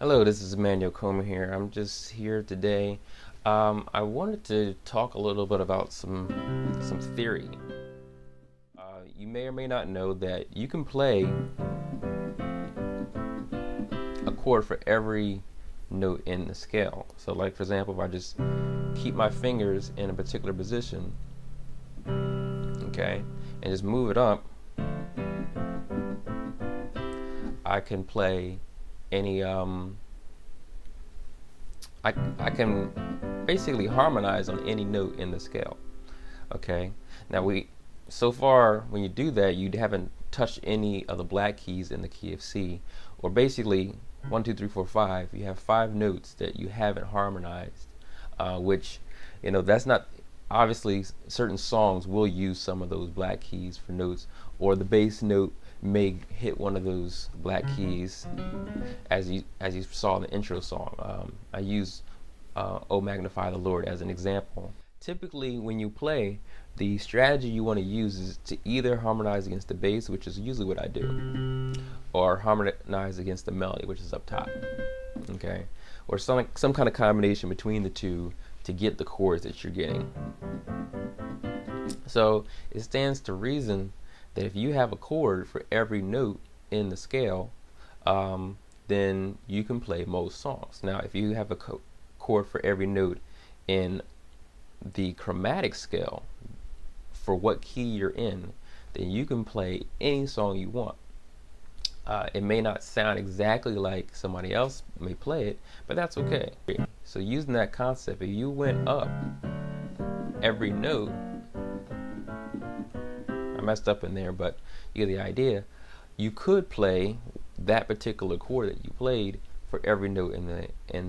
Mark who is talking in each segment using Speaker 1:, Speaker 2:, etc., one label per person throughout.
Speaker 1: Hello, this is Immanuel here. I'm just here today. I wanted to talk a little bit about some theory. You may or may not know that you can play a chord for every note in the scale. So, like for example, if I just keep my fingers in a particular position, okay, and just move it up, I can play any I can basically harmonize on any note in the scale. Okay. Now so far when you do that, you haven't touched any of the black keys in the key of C, or basically 1, 2, 3, 4, 5. You have 5 notes that you haven't harmonized, which that's not obviously certain songs will use some of those black keys for notes, or the bass note may hit one of those black keys, as you saw in the intro song. I use "Oh Magnify the Lord" as an example. Typically, when you play, the strategy you want to use is to either harmonize against the bass, which is usually what I do, or harmonize against the melody, which is up top. Okay, or some kind of combination between the two to get the chords that you're getting. So it stands to reason that if you have a chord for every note in the scale, then you can play most songs. Now, if you have a chord for every note in the chromatic scale, for what key you're in, then you can play any song you want. It may not sound exactly like somebody else may play it, but that's okay. So using that concept, if you went up every note, I messed up in there, but you get the idea. You could play that particular chord that you played for every note in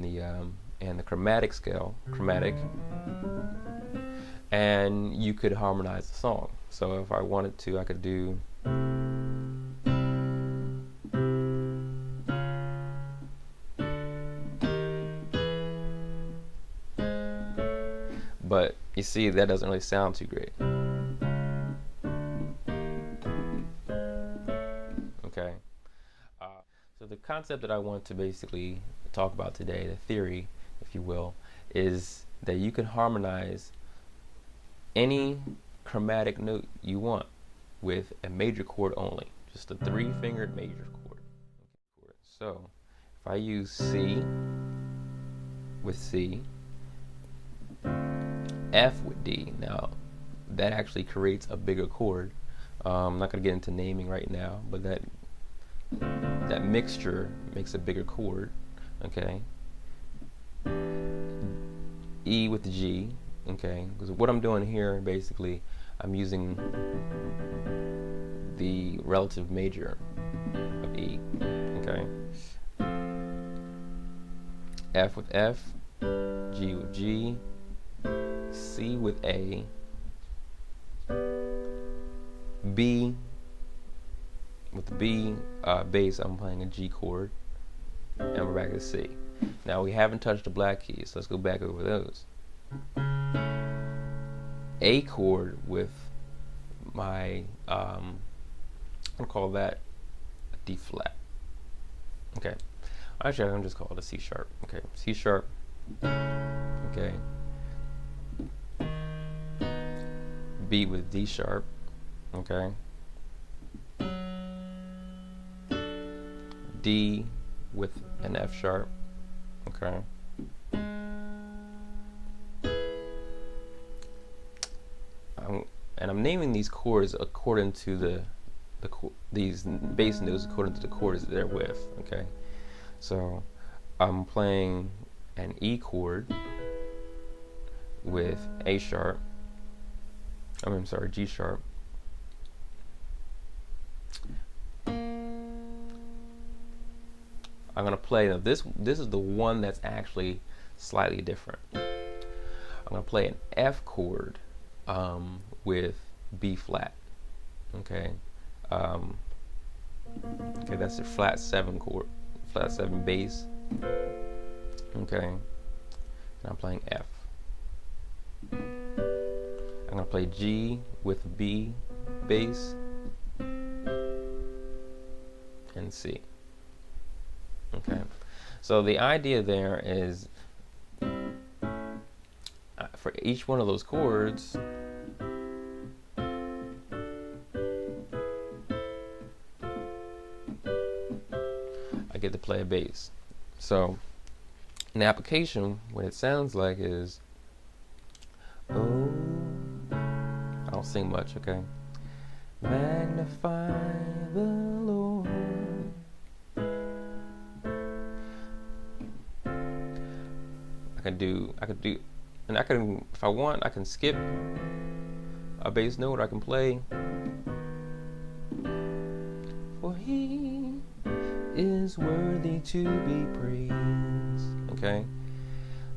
Speaker 1: the chromatic scale, and you could harmonize the song. So if I wanted to, I could do. But you see, that doesn't really sound too great. Okay. So the concept that I want to basically talk about today, the theory, if you will, is that you can harmonize any chromatic note you want with a major chord only, just a 3-fingered major chord. So if I use C with C, F with D, now that actually creates a bigger chord. I'm not going to get into naming right now, but that mixture makes a bigger chord. Okay. E with G. Okay, because what I'm doing here, basically, I'm using the relative major of E. Okay. F with F, G with G, C with A, B with the B bass, I'm playing a G chord, and we're back to C. Now we haven't touched the black keys, so let's go back over those. A chord with my I'll call that a D flat. Okay, actually I'm just call it a C sharp. Okay, C sharp. Okay, B with D sharp. Okay, D with an F sharp. Okay, and I'm naming these chords according to these bass notes according to the chords that they're with. Okay, so I'm playing an E chord with A sharp. I'm sorry, G sharp. I'm gonna play now. This is the one that's actually slightly different. I'm gonna play an F chord with B flat. Okay. Okay, that's a flat 7 chord, flat 7 bass. Okay. And I'm playing F. I'm gonna play G with B bass and C. Okay, So the idea there is for each one of those chords, I get to play a bass. So in the application, what it sounds like is, oh, I don't sing much, okay? Magnify the Lord. I could do, and I can, if I want, I can skip a bass note. I can play, for He is worthy to be praised. Okay,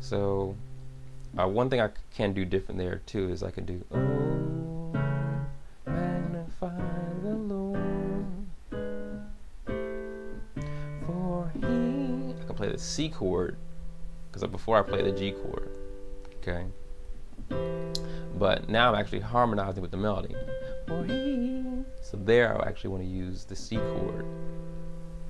Speaker 1: so one thing I can do different there too is I can do, oh, magnify the Lord, for He. I can play the C chord because before I play the G chord. Okay, but now I'm actually harmonizing with the melody. For He. So there I actually want to use the C chord.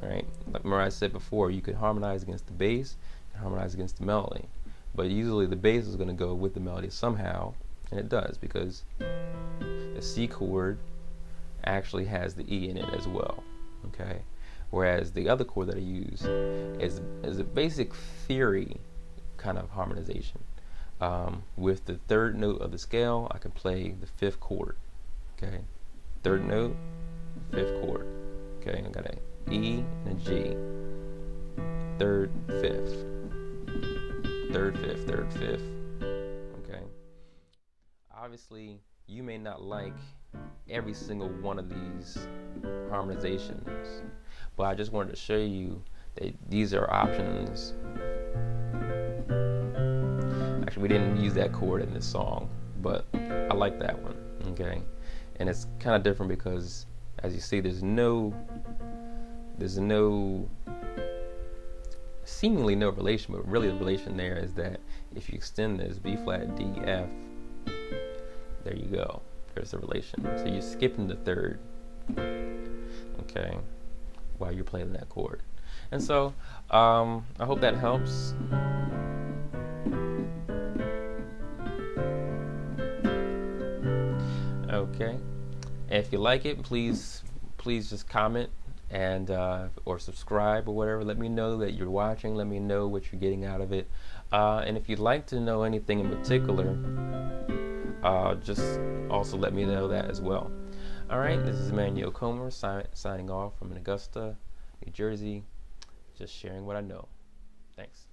Speaker 1: All right, like remember I said before, you could harmonize against the bass and harmonize against the melody, but usually the bass is going to go with the melody somehow, and it does because the C chord actually has the E in it as well. Okay, whereas the other chord that I use is a basic theory kind of harmonization. With the third note of the scale, I can play the fifth chord. Okay, third note, fifth chord. Okay, I got a E and a G. Third, fifth. Third, fifth, third, fifth. Okay. Obviously, you may not like every single one of these harmonizations, but I just wanted to show you that these are options. Actually, we didn't use that chord in this song, but I like that one. Okay, and it's kind of different because, as you see, there's seemingly no relation, but really the relation there is that if you extend this B flat D F, there you go. There's the relation. So you're skipping the third, okay, while you're playing that chord. And so I hope that helps. Okay, if you like it, please just comment and or subscribe or whatever. Let me know that you're watching. Let me know what you're getting out of it. And if you'd like to know anything in particular, just also let me know that as well. All right, this is Immanuel signing off from Augusta, New Jersey, just sharing what I know. Thanks.